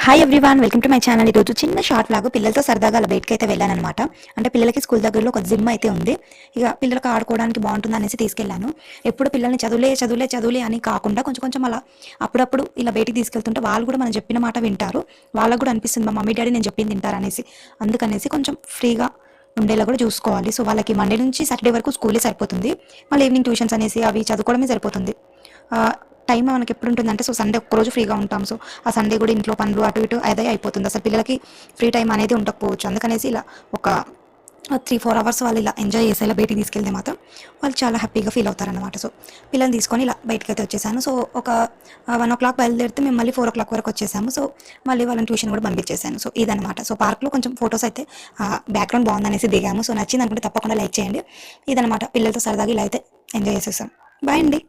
Hi everyone, welcome to my channel. ఈరోజు చిన్న short లాగా పిల్లలతో సరదాగా అలా బయటకి అయితే వెళ్ళాను అనమాట. అంటే పిల్లలకి స్కూల్ దగ్గరలో ఒక జిమ్ అయితే ఉంది. ఇక పిల్లలకు ఆడుకోవడానికి బాగుంటుంది అనేసి తీసుకెళ్ళాను. ఎప్పుడు పిల్లల్ని చదువులే చదువులే చదువులే అని కాకుండా కొంచెం కొంచెం అలా అప్పుడప్పుడు ఇలా బయటికి తీసుకెళ్తుంటే వాళ్ళు కూడా మనం చెప్పిన మాట వింటారు. వాళ్ళకు కూడా అనిపిస్తుంది మా మమ్మీ డాడీ నేను చెప్పింది తింటారు అనేసి. అందుకనేసి కొంచెం ఫ్రీగా ఉండేలా కూడా చూసుకోవాలి. సో వాళ్ళకి మండే నుంచి సాటర్డే వరకు స్కూలే సరిపోతుంది. మళ్ళీ ఈవినింగ్ ట్యూషన్స్ అనేసి అవి చదువుకోవడమే సరిపోతుంది. టైం మనకి ఎప్పుడు ఉంటుందంటే సో సండే ఒక్కరోజు ఫ్రీగా ఉంటాం. సో ఆ సండే కూడా ఇంట్లో పనులు అటు ఇటు అదే అయిపోతుంది. అసలు పిల్లలకి ఫ్రీ టైం అనేది ఉండకపోవచ్చు. అందుకనేసి ఇలా ఒక 3-4 అవర్స్ వాళ్ళు ఇలా ఎంజాయ్ చేసేలా బయటికి తీసుకెళ్తే మాత్రం వాళ్ళు చాలా హ్యాపీగా ఫీల్ అవుతారనమాట. సో పిల్లల్ని తీసుకొని ఇలా బయటకు అయితే వచ్చేసాను. సో ఒక 1 o'clock బయలుదేరితే మేము మళ్ళీ 4 o'clock వరకు వచ్చేసాము. సో మళ్ళీ వాళ్ళని ట్యూషన్ కూడా పంపించేసాను. సో ఇదనమాట. సో పార్క్లో కొంచెం ఫొటోస్ అయితే బ్యాక్గ్రౌండ్ బాగుందనేసి దిగాము. సో నచ్చింది అనుకుంటే తప్పకుండా లైక్ చేయండి. ఇదనమాట, పిల్లలతో సరదాగా ఇలా అయితే ఎంజాయ్ చేసేసాం. బాయ్ అండి.